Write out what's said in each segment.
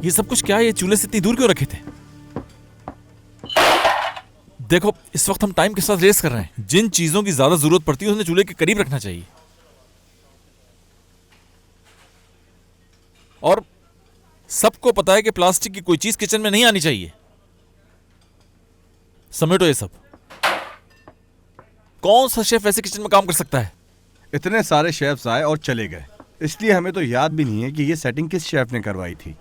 ये सब कुछ क्या है? ये चूल्हे से इतनी दूर क्यों रखे थे? देखो, इस वक्त हम टाइम के साथ रेस कर रहे हैं। जिन चीजों की ज्यादा जरूरत पड़ती है उन्हें चूल्हे के करीब रखना चाहिए। और सबको पता है कि प्लास्टिक की कोई चीज किचन में नहीं आनी चाहिए। समेटो ये सब। कौन सा शेफ ऐसे किचन में काम कर सकता है? इतने सारे शेफ्स आए और चले गए, इसलिए हमें तो याद भी नहीं है कि ये सेटिंग किस शेफ ने करवाई थी।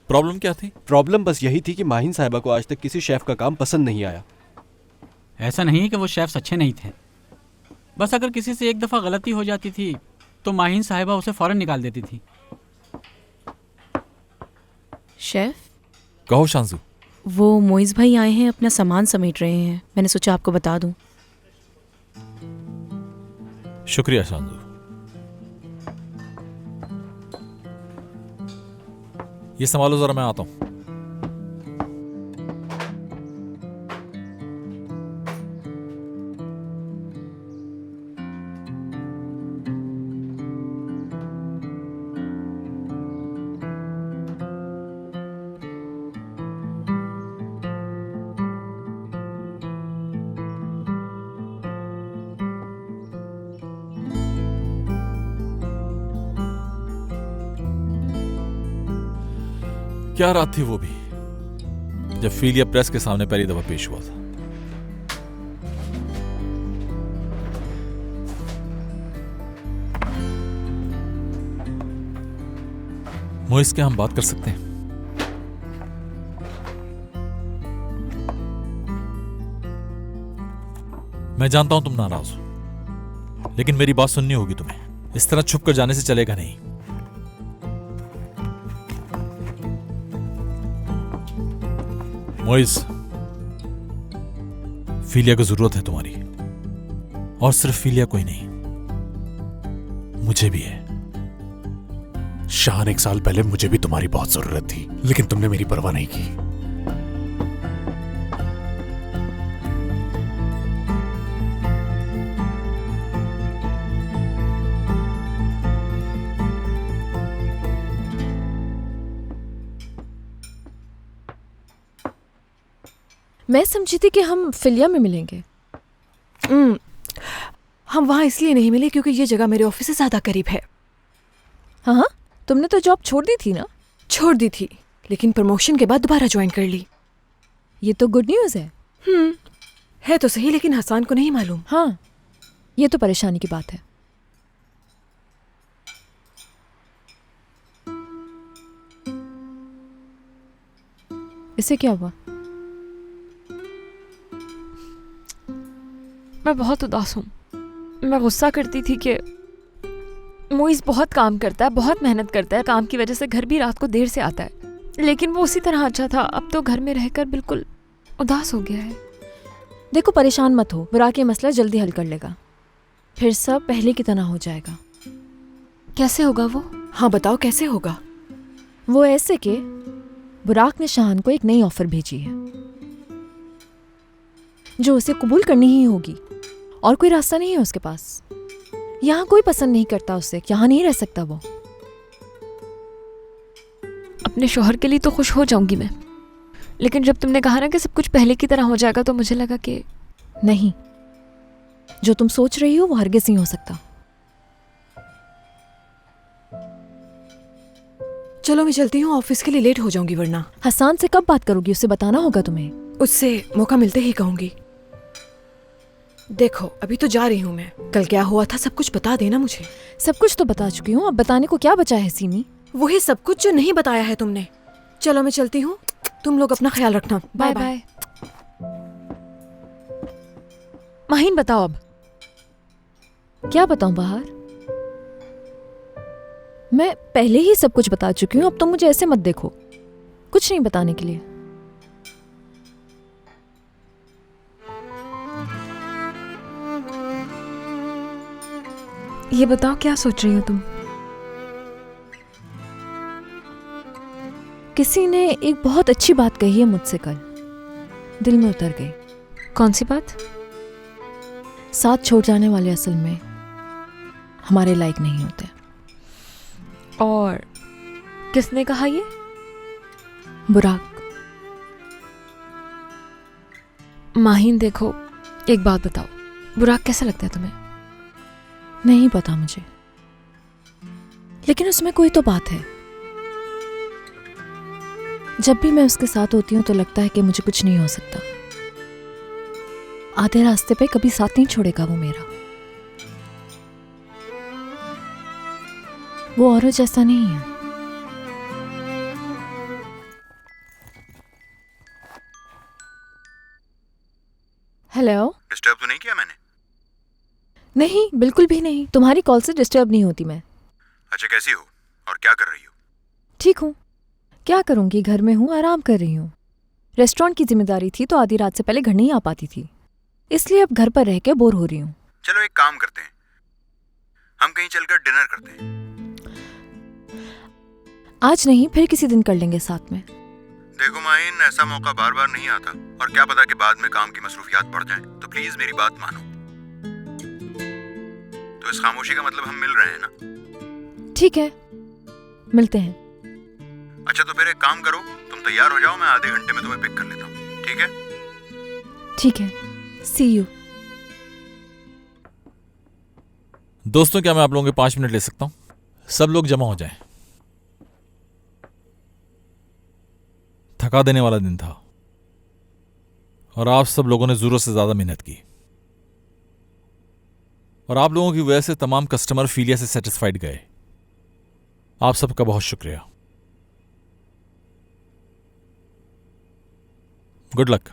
प्रॉब्लम क्या थी? प्रॉब्लम बस यही थी कि माहिन साहिबा को आज तक किसी शेफ का काम पसंद नहीं आया। ऐसा नहीं है कि वो शेफ्स अच्छे नहीं थे, बस अगर किसी से एक दफ़ा गलती हो जाती थी तो माहिन साहिबा उसे फौरन निकाल देती थी। शेफ, कहो शांजू। वो मोइज भाई आए हैं, अपना सामान समेट रहे हैं। मैंने सोचा आपको बता दूं। शुक्रिया शांजू। ये संभालो जरा, मैं आता हूं। क्या रात थी वो भी, जब फीलिया प्रेस के सामने पहली दफा पेश हुआ था। मोइस, क्या हम बात कर सकते हैं? मैं जानता हूं तुम नाराज हो, लेकिन मेरी बात सुननी होगी तुम्हें। इस तरह छुप कर जाने से चलेगा नहीं। मोइस, फीलिया को जरूरत है तुम्हारी, और सिर्फ फीलिया को ही नहीं, मुझे भी है। शान, 1 साल पहले मुझे भी तुम्हारी बहुत जरूरत थी, लेकिन तुमने मेरी परवाह नहीं की। मैं समझी थी कि हम फिलिया में मिलेंगे। हम वहाँ इसलिए नहीं मिले क्योंकि ये जगह मेरे ऑफिस से ज़्यादा करीब है। हाँ, तुमने तो जॉब छोड़ दी थी ना? छोड़ दी थी, लेकिन प्रमोशन के बाद दोबारा ज्वाइन कर ली। ये तो गुड न्यूज़ है। है तो सही, लेकिन हसन को नहीं मालूम। हाँ, ये तो परेशानी की बात है। इसे क्या हुआ? मैं बहुत उदास हूँ। मैं गुस्सा करती थी कि मोइज बहुत काम करता है, बहुत मेहनत करता है। काम की वजह से घर भी रात को देर से आता है, लेकिन वो उसी तरह अच्छा था। अब तो घर में रहकर बिल्कुल उदास हो गया है। देखो, परेशान मत हो, बुराक ये मसला जल्दी हल कर लेगा, फिर सब पहले की तरह हो जाएगा। कैसे होगा वो? हाँ बताओ, कैसे होगा? वो ऐसे कि बुराक ने शाहान को एक नई ऑफर भेजी है जो उसे कबूल करनी ही होगी, और कोई रास्ता नहीं है उसके पास। यहाँ कोई पसंद नहीं करता उसे, यहाँ नहीं रह सकता वो। अपने शौहर के लिए तो खुश हो जाऊंगी मैं, लेकिन जब तुमने कहा ना कि सब कुछ पहले की तरह हो जाएगा तो मुझे लगा कि नहीं, जो तुम सोच रही हो वो हरगिज़ नहीं हो सकता। चलो मैं चलती हूँ, ऑफिस के लिए लेट हो जाऊंगी वरना। हसन से कब बात करोगी? उसे बताना होगा तुम्हें। उससे मौका मिलते ही कहूंगी। देखो, अभी तो जा रही हूँ मैं। कल क्या हुआ था सब कुछ बता देना मुझे। सब कुछ तो बता चुकी हूँ, अब बताने को क्या बचा है सीमी? वही सब कुछ जो नहीं बताया है तुमने। चलो मैं चलती हूँ, तुम लोग अपना ख्याल रखना। Bye bye. माहिन, बताओ अब। क्या बताऊं बाहर? मैं पहले ही सब कुछ बता चुकी हूँ, अब तो मुझे ऐसे मत देखो। कुछ नहीं बताने के लिए। ये बताओ, क्या सोच रही हो तुम? किसी ने एक बहुत अच्छी बात कही है मुझसे कल, दिल में उतर गई। कौन सी बात? साथ छोड़ जाने वाले असल में हमारे लायक नहीं होते। और किसने कहा ये? बुराक। माहिन देखो, एक बात बताओ, बुराक कैसा लगता है तुम्हें? नहीं पता मुझे, लेकिन उसमें कोई तो बात है। जब भी मैं उसके साथ होती हूँ तो लगता है कि मुझे कुछ नहीं हो सकता। आधे रास्ते पे कभी साथ नहीं छोड़ेगा वो मेरा। वो औरों जैसा नहीं है। हेलो। डिस्टर्ब तो नहीं किया मैंने? नहीं, बिल्कुल भी नहीं। तुम्हारी कॉल से डिस्टर्ब नहीं होती मैं। अच्छा, कैसी हो और क्या कर रही हो? ठीक हूँ। क्या करूँगी, घर में हूँ, आराम कर रही हूँ। रेस्टोरेंट की जिम्मेदारी थी तो आधी रात से पहले घर नहीं आ पाती थी, इसलिए अब घर पर रह के बोर हो रही हूँ। चलो एक काम करते हैं, हम कहीं चलकर डिनर करते हैं। आज नहीं, फिर किसी दिन कर लेंगे साथ में। देखो माहिन, ऐसा मौका बार बार नहीं आता और क्या पता कि बाद में काम की मसरूफियात बढ़ जाएं, तो प्लीज मेरी बात मानो। तो इस खामोशी का मतलब हम मिल रहे हैं ना? ठीक है, मिलते हैं। अच्छा तो फिर एक काम करो, तुम तैयार हो जाओ, मैं आधे घंटे में तुम्हें पिक कर लेता हूँ, ठीक है? ठीक है, सी यू। दोस्तों, क्या मैं आप लोगों के 5 मिनट ले सकता हूं? सब लोग जमा हो जाएं। थका देने वाला दिन था और आप सब लोगों ने जरूरत से ज्यादा मेहनत की, और आप लोगों की वजह से तमाम कस्टमर फीलिया से सेटिस्फाइड गए। आप सबका बहुत शुक्रिया। Good luck.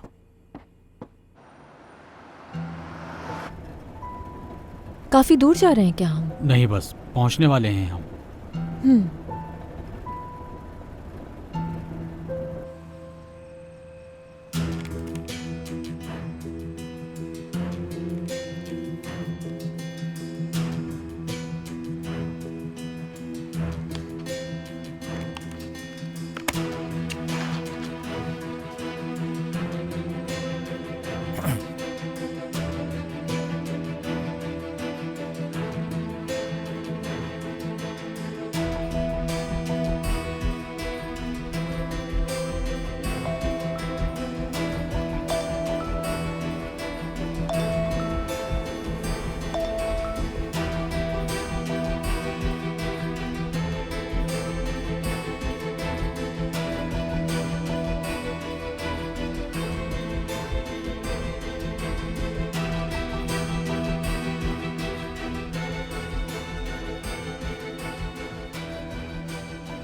काफी दूर जा रहे हैं क्या हम? नहीं, बस पहुंचने वाले हैं हम।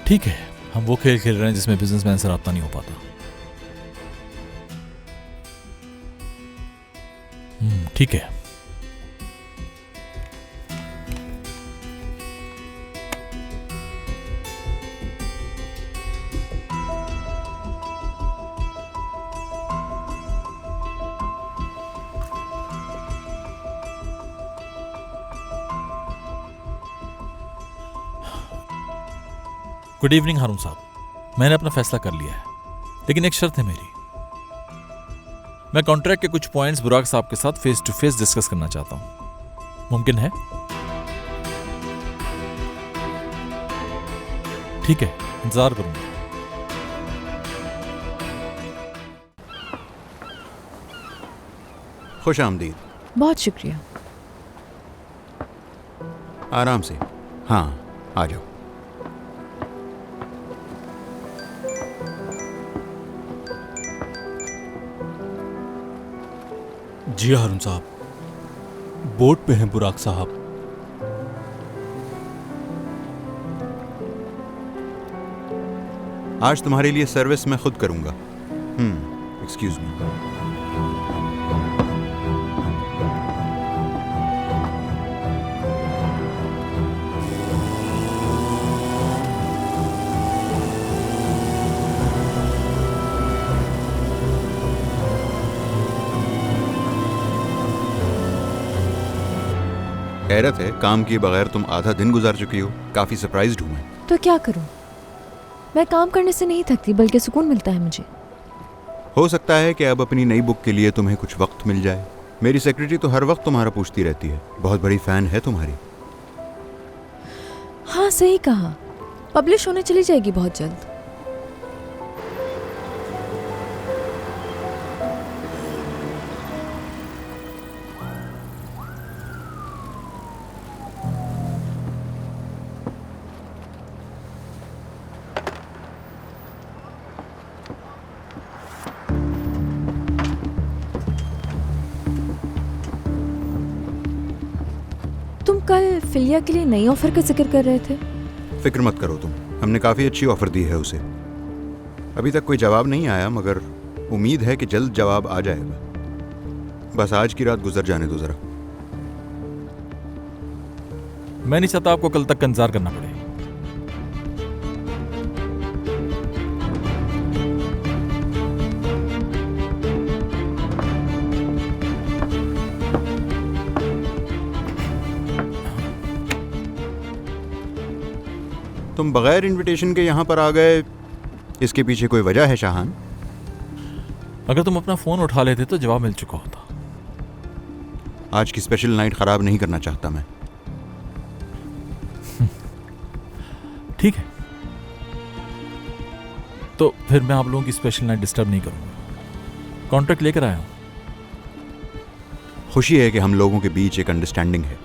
ठीक है, हम वो खेल खेल रहे हैं जिसमें बिजनेसमैन से राब्ता नहीं हो पाता। ठीक है। गुड इवनिंग हारून साहब, मैंने अपना फैसला कर लिया है, लेकिन एक शर्त है मेरी। मैं कॉन्ट्रैक्ट के कुछ पॉइंट्स बुराक साहब के साथ फेस टू फेस डिस्कस करना चाहता हूं। मुमकिन है? ठीक है, इंतजार करूंगा। खुश आमदीद। बहुत शुक्रिया। आराम से। हाँ, आ जाओ। जी हारून साहब, बोट पे हैं बुराक साहब। आज तुम्हारे लिए सर्विस मैं खुद करूंगा। Excuse me. हैरत है, काम किए बगैर तुम आधा दिन गुजार चुकी हो। काफी सरप्राइज्ड हूं मैं। तो क्या करूं? मैं काम करने से नहीं थकती, बल्कि सुकून मिलता है मुझे। हो सकता है कि अब अपनी नई बुक के लिए तुम्हें कुछ वक्त मिल जाए। मेरी सेक्रेटरी तो हर वक्त तुम्हारा पूछती रहती है, बहुत बड़ी फैन है तुम्हारी। हाँ, सही कहा। पब्लिश होने चली जाएगी बहुत जल्द। तुम कल फिलिया के लिए नई ऑफर का जिक्र कर रहे थे। फिक्र मत करो तुम, हमने काफ़ी अच्छी ऑफ़र दी है उसे। अभी तक कोई जवाब नहीं आया, मगर उम्मीद है कि जल्द जवाब आ जाएगा। बस आज की रात गुजर जाने दो ज़रा। मैं नहीं चाहता आपको कल तक का इंतजार करना पड़े। तुम बगैर इनविटेशन के यहाँ पर आ गए, इसके पीछे कोई वजह है शाहान? अगर तुम अपना फोन उठा लेते तो जवाब मिल चुका होता। आज की स्पेशल नाइट ख़राब नहीं करना चाहता मैं। ठीक है, तो फिर मैं आप लोगों की स्पेशल नाइट डिस्टर्ब नहीं करूंगा। कॉन्ट्रैक्ट लेकर आया हूं। खुशी है कि हम लोगों के बीच एक अंडरस्टैंडिंग है।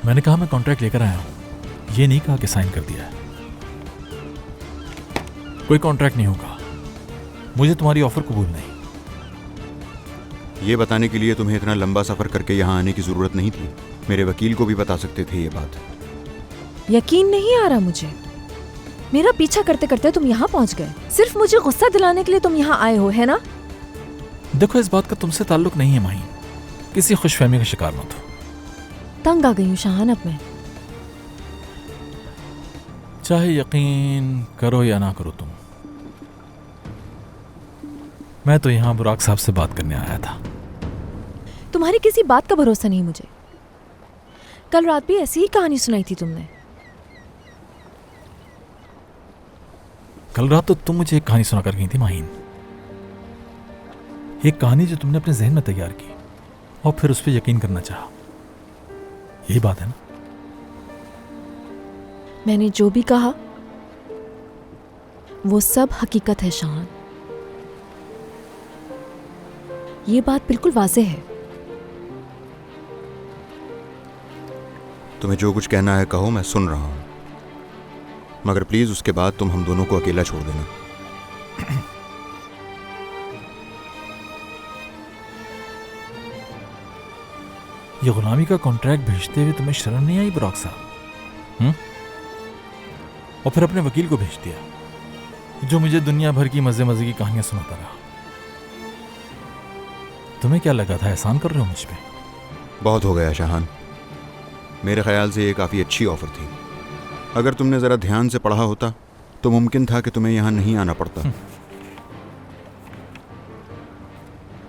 मैंने कहा मैं कॉन्ट्रैक्ट लेकर आया हूं, ये नहीं कहा कि साइन कर दिया है। कोई कॉन्ट्रैक्ट नहीं होगा, मुझे तुम्हारी ऑफर कबूल नहीं। ये बताने के लिए तुम्हें इतना लंबा सफ़र करके यहाँ आने की ज़रूरत नहीं थी। मेरे वकील को भी बता सकते थे ये बात। यकीन नहीं आ रहा मुझे। मेरा पीछा करते करते तुम यहाँ पहुँच गए। सिर्फ मुझे गुस्सा दिलाने के लिए तुम यहाँ आए हो, है ना? देखो, इस बात का तुमसे ताल्लुक नहीं है माहीन। किसी खुशफहमी का शिकार मत हो। तंग आ गई हूँ शाहान अब मैं। चाहे यकीन करो या ना करो तुम, मैं तो यहाँ बुराक साहब से बात करने आया था। तुम्हारी किसी बात का भरोसा नहीं मुझे। कल रात भी ऐसी ही कहानी सुनाई थी तुमने। कल रात तो तुम मुझे एक कहानी सुनाकर गई थी माहीन। एक कहानी जो तुमने अपने जहन में तैयार की और फिर उस पर यकीन करना चाहा। यही बात है ना? मैंने जो भी कहा वो सब हकीकत है शाहान। ये बात बिल्कुल वाज़ेह है। तुम्हें जो कुछ कहना है कहो, मैं सुन रहा हूँ, मगर प्लीज़ उसके बाद तुम हम दोनों को अकेला छोड़ देना। ये गुलामी का कॉन्ट्रैक्ट भेजते हुए तुम्हें शर्म नहीं आई बुराक साहब? और फिर अपने वकील को भेज दिया जो मुझे दुनिया भर की मजे मजे की कहानियां सुनाता रहा। तुम्हें क्या लगा था एहसान कर रहे हो मुझ पे? बहुत हो गया शाहान। मेरे ख्याल से ये काफ़ी अच्छी ऑफ़र थी। अगर तुमने ज़रा ध्यान से पढ़ा होता तो मुमकिन था कि तुम्हें यहाँ नहीं आना पड़ता।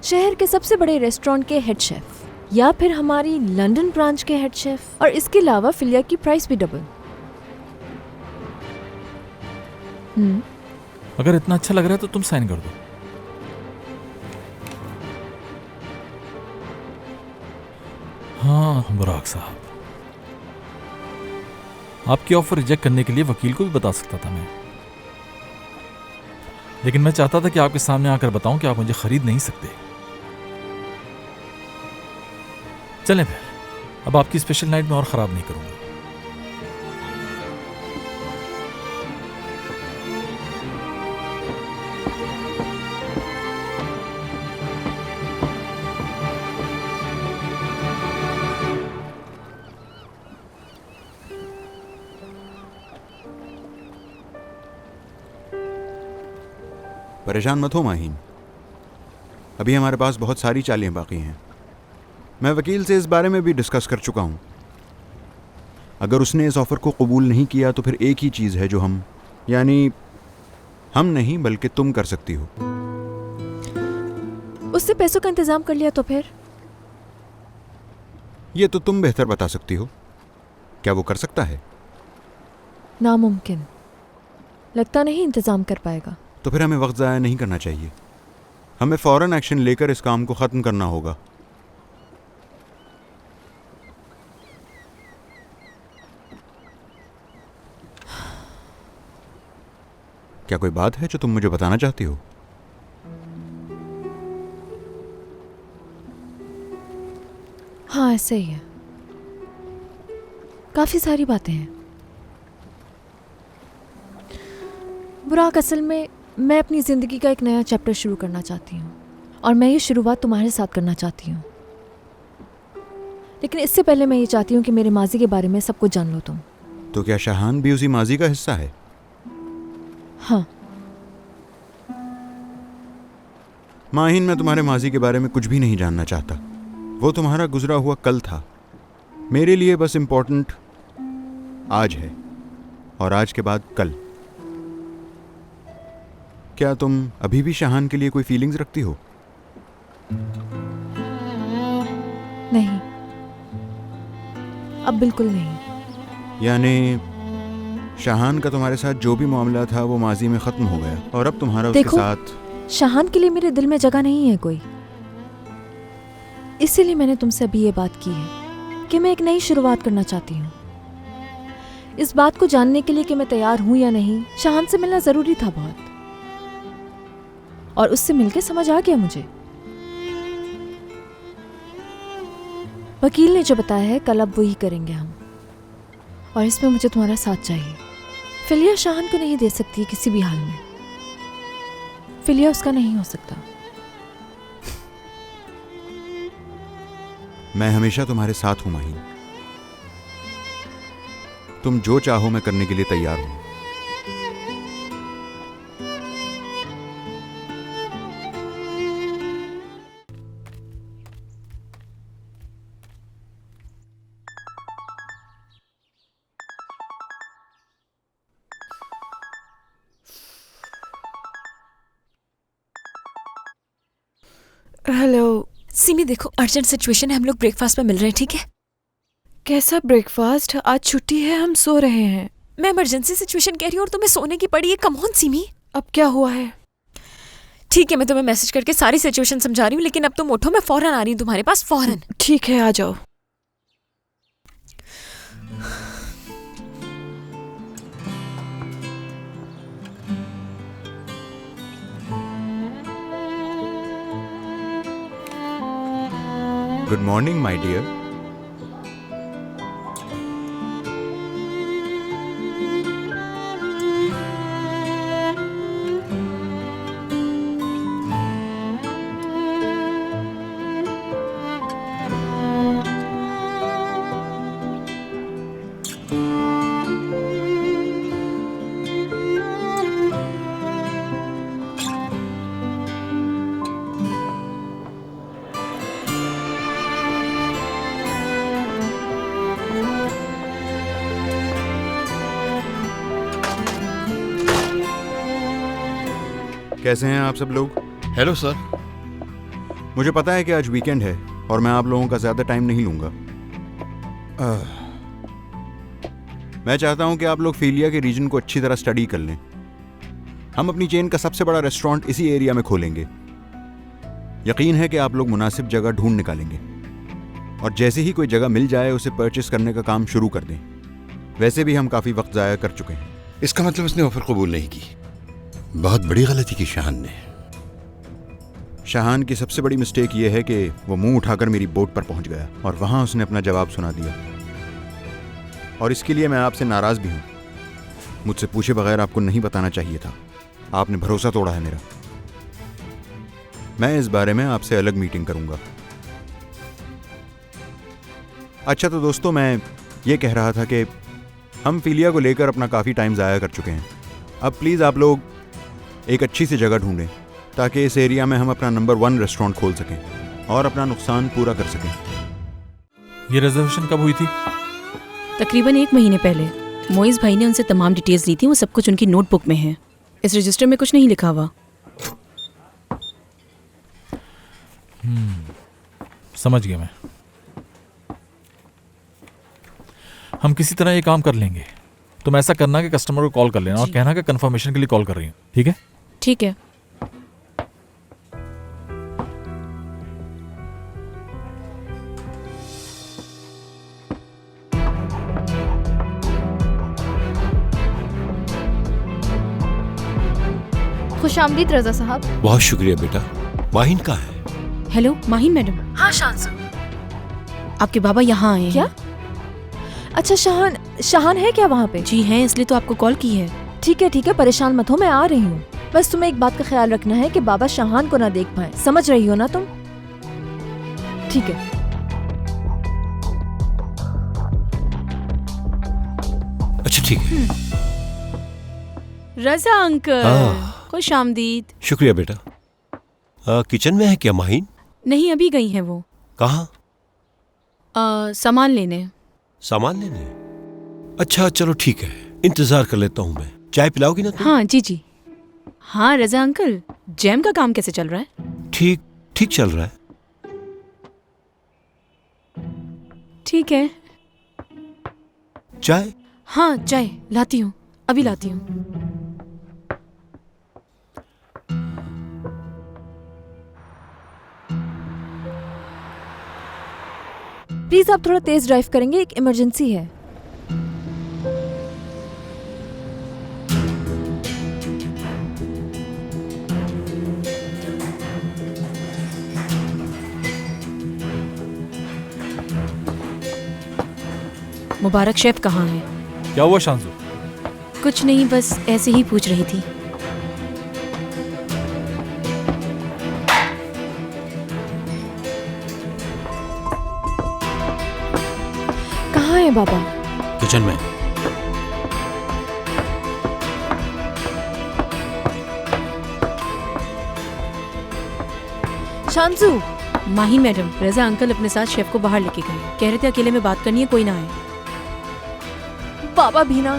शहर के सबसे बड़े रेस्टोरेंट के हेड शेफ, या फिर हमारी लंदन ब्रांच के हेड शेफ, और इसके अलावा फिलिया की प्राइस भी डबल। अगर इतना अच्छा लग रहा है तो तुम साइन कर दो। हाँ बुराक साहब, आपकी ऑफर रिजेक्ट करने के लिए वकील को भी बता सकता था मैं, लेकिन मैं चाहता था कि आपके सामने आकर बताऊं कि आप मुझे खरीद नहीं सकते। चलें फिर, अब आपकी स्पेशल नाइट में और खराब नहीं करूंगा। परेशान मत हो माहीन, अभी हमारे पास बहुत सारी चालें बाकी हैं। मैं वकील से इस बारे में भी डिस्कस कर चुका हूँ। अगर उसने इस ऑफ़र को कबूल नहीं किया तो फिर एक ही चीज़ है जो हम, यानी हम नहीं बल्कि तुम कर सकती हो। उससे पैसों का इंतजाम कर लिया तो फिर? ये तो तुम बेहतर बता सकती हो। क्या वो कर सकता है? नामुमकिन। लगता नहीं इंतजाम कर पाएगा। तो फिर हमें वक्त ज़ाया नहीं करना चाहिए। हमें फ़ौरन एक्शन लेकर इस काम को ख़त्म करना होगा। क्या कोई बात है जो तुम मुझे बताना चाहती हो? हाँ, ऐसे ही है। काफ़ी सारी बातें हैं। बुराक, असल में मैं अपनी ज़िंदगी का एक नया चैप्टर शुरू करना चाहती हूँ और मैं ये शुरुआत तुम्हारे साथ करना चाहती हूँ। लेकिन इससे पहले मैं ये चाहती हूँ कि मेरे माजी के बारे में सब कुछ जान लो तुम। तो क्या शाहान भी उसी माजी का हिस्सा है? हाँ। माहिन, मैं तुम्हारे माजी के बारे में कुछ भी नहीं जानना चाहता। वो तुम्हारा गुजरा हुआ कल था। मेरे लिए बस इम्पोर्टेंट आज है और आज के बाद कल। क्या तुम अभी भी शाहान के लिए कोई फीलिंग्स रखती हो? नहीं, अब बिल्कुल नहीं। यानी शाहान का तुम्हारे साथ जो भी मामला था वो माजी में ख़त्म हो गया और अब तुम्हारा उसके देखो, साथ। शाहान के लिए मेरे दिल में जगह नहीं है कोई। इसीलिए मैंने तुमसे अभी ये बात की है कि मैं एक नई शुरुआत करना चाहती हूँ। इस बात को जानने के लिए कि मैं तैयार हूँ या नहीं, शाहान से मिलना ज़रूरी था बहुत, और उससे मिलके समझ आ गया मुझे। वकील ने जो बताया है कल अब वही करेंगे हम, और इसमें मुझे तुम्हारा साथ चाहिए। फिलिया शाहान को नहीं दे सकती किसी भी हाल में। फिलिया उसका नहीं हो सकता। मैं हमेशा तुम्हारे साथ हूं माहिन। तुम जो चाहो मैं करने के लिए तैयार हूं। हेलो। सिमी, देखो अर्जेंट सिचुएशन है, हम लोग ब्रेकफास्ट में मिल रहे हैं, ठीक है? कैसा ब्रेकफास्ट? आज छुट्टी है, हम सो रहे हैं। मैं इमरजेंसी सिचुएशन कह रही हूँ और तुम्हें सोने की पड़ी है। Come on Simi. अब क्या हुआ है? ठीक है, मैं तुम्हें मैसेज करके सारी सिचुएशन समझा रही हूँ, लेकिन अब तुम उठो, मैं फौरन आ रही हूँ तुम्हारे पास, फौरन। ठीक है, आ जाओ। Good morning my dear. कैसे हैं आप सब लोग? Hello sir. मुझे पता है कि आज वीकेंड है और मैं आप लोगों का ज़्यादा टाइम नहीं लूँगा। मैं चाहता हूँ कि आप लोग फिलिया के रीजन को अच्छी तरह स्टडी कर लें। हम अपनी चेन का सबसे बड़ा रेस्टोरेंट इसी एरिया में खोलेंगे। यकीन है कि आप लोग मुनासिब जगह ढूंढ निकालेंगे और जैसे ही कोई जगह मिल जाए उसे परचेस करने का काम शुरू कर दें। वैसे भी हम काफ़ी वक्त ज़ाया कर चुके हैं। इसका मतलब उसने ऑफर कबूल नहीं की। बहुत बड़ी गलती की शाहान ने। शाहान की सबसे बड़ी मिस्टेक यह है कि वो मुंह उठाकर मेरी बोट पर पहुंच गया और वहां उसने अपना जवाब सुना दिया, और इसके लिए मैं आपसे नाराज़ भी हूं। मुझसे पूछे बगैर आपको नहीं बताना चाहिए था। आपने भरोसा तोड़ा है मेरा। मैं इस बारे में आपसे अलग मीटिंग करूंगा। अच्छा तो दोस्तों, मैं ये कह रहा था कि हम फिलिया को लेकर अपना काफ़ी टाइम ज़ाया कर चुके हैं। अब प्लीज़ आप लोग एक अच्छी सी जगह ढूंढें ताकि इस एरिया में हम अपना नंबर 1 रेस्टोरेंट खोल सकें और अपना नुकसान पूरा कर सकें। ये रिजर्वेशन कब हुई थी? तकरीबन 1 महीने पहले। मोइज़ भाई ने उनसे तमाम डिटेल्स ली थी, वो सब कुछ उनकी नोटबुक में है। इस रजिस्टर में कुछ नहीं लिखा हुआ। समझ गया मैं। हम किसी तरह ये काम कर लेंगे। तुम ऐसा करना कि कस्टमर को कॉल कर लेना और कहना कि कंफर्मेशन के लिए कॉल कर रही हूँ, ठीक है? ठीक है। खुशामदीद रजा साहब। बहुत शुक्रिया बेटा। माहिन कहाँ है? Hello Mahin madam. हाँ शांसु। आपके बाबा यहाँ आए हैं। क्या? अच्छा शाहान है क्या वहाँ पे? जी हैं, इसलिए तो आपको कॉल की है। ठीक है परेशान मत हो, मैं आ रही हूँ। बस तुम्हें एक बात का ख्याल रखना है कि बाबा शाहान को ना देख पाए, समझ रही हो ना तुम? ठीक है। अच्छा ठीक है। रजा अंकल, खुश आमदीद। शुक्रिया बेटा। किचन में है क्या माहिन? नहीं, अभी गई हैं वो। कहाँ? सामान लेने। सामान लेने? अच्छा चलो ठीक है, इंतजार कर लेता हूँ मैं। चाय पिलाओगी ना तुम? हाँ जी। हाँ रजा अंकल, जैम का काम कैसे चल रहा है? ठीक चल रहा है। ठीक है। चाय? हाँ चाय लाती हूँ, अभी लाती हूँ। प्लीज आप थोड़ा तेज ड्राइव करेंगे, एक इमरजेंसी है। मुबारक शेफ कहाँ है? क्या हुआ शांसु? कुछ नहीं, बस ऐसे ही पूछ रही थी। कहाँ है बाबा? किचन में। शांसु। माही मैडम, रजा अंकल अपने साथ शेफ को बाहर लेके गए। कह रहे थे अकेले में बात करनी है, कोई ना आए। बाबा भी ना।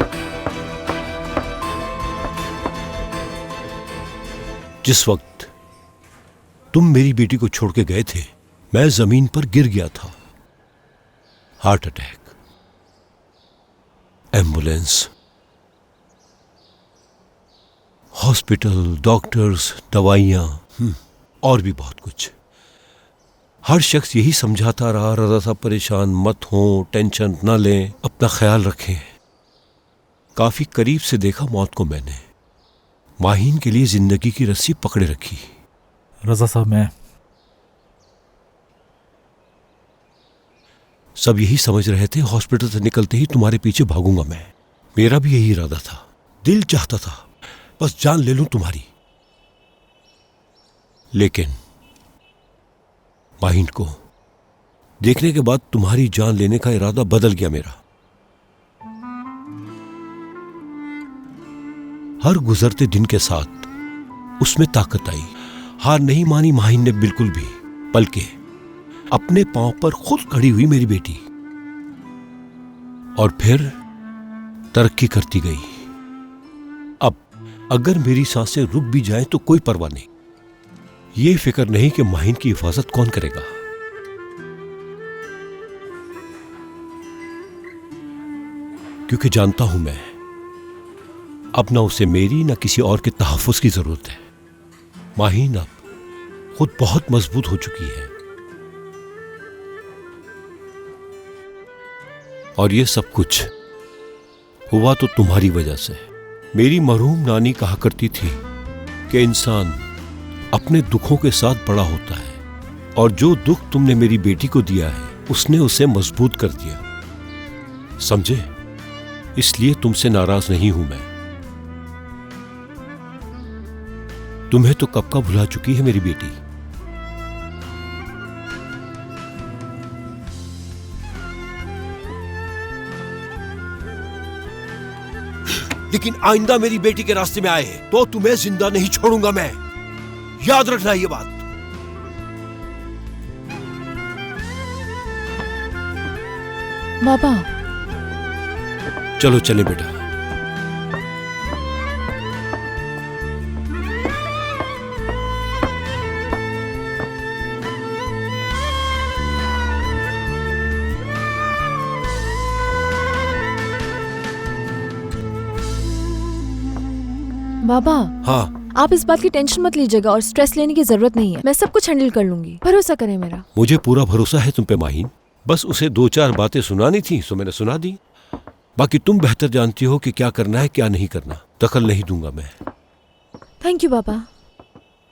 जिस वक्त तुम मेरी बेटी को छोड़ के गए थे, मैं जमीन पर गिर गया था। Heart attack, ambulance, hospital, doctors, दवाइयां और भी बहुत कुछ। हर शख्स यही समझाता रहा, रजा साहब परेशान मत हो, टेंशन न लें, अपना ख्याल रखें। काफी करीब से देखा मौत को मैंने। माहीन के लिए जिंदगी की रस्सी पकड़े रखी। रजा साहब, मैं सब यही समझ रहे थे, हॉस्पिटल से निकलते ही तुम्हारे पीछे भागूंगा मैं। मेरा भी यही इरादा था, दिल चाहता था बस जान ले लूं तुम्हारी। लेकिन माहीन को देखने के बाद तुम्हारी जान लेने का इरादा बदल गया मेरा। हर गुजरते दिन के साथ उसमें ताकत आई। हार नहीं मानी माहीन ने बिल्कुल भी, बल्कि अपने पांव पर खुद खड़ी हुई मेरी बेटी, और फिर तरक्की करती गई। अब अगर मेरी सांसें रुक भी जाएं तो कोई परवाह नहीं। ये फिक्र नहीं कि माहीन की हिफाजत कौन करेगा। क्योंकि जानता हूं मैं, अब ना उसे मेरी ना किसी और के तहफ्फुज़ की जरूरत है। माहीन अब खुद बहुत मजबूत हो चुकी है। और ये सब कुछ हुआ तो तुम्हारी वजह से। मेरी मरहूम नानी कहा करती थी कि इंसान अपने दुखों के साथ बड़ा होता है, और जो दुख तुमने मेरी बेटी को दिया है उसने उसे मजबूत कर दिया। समझे? इसलिए तुमसे नाराज नहीं हूं मैं। तुम्हें तो कब का भुला चुकी है मेरी बेटी। लेकिन आइंदा मेरी बेटी के रास्ते में आए तो तुम्हें जिंदा नहीं छोड़ूंगा मैं। याद रखना ये बात। बाबा चलो चले बेटा। बाबा, हाँ, आप इस बात की टेंशन मत लीजिएगा और स्ट्रेस लेने की जरूरत नहीं है। मैं सब कुछ हैंडल कर लूंगी, भरोसा करें मेरा। मुझे पूरा भरोसा है तुम पे माहीन। बस उसे 2-4 बातें सुनानी थी तो मैंने सुना दी। बाकी तुम बेहतर जानती हो कि क्या करना है क्या नहीं करना। दखल नहीं दूंगा मैं। थैंक यू पापा।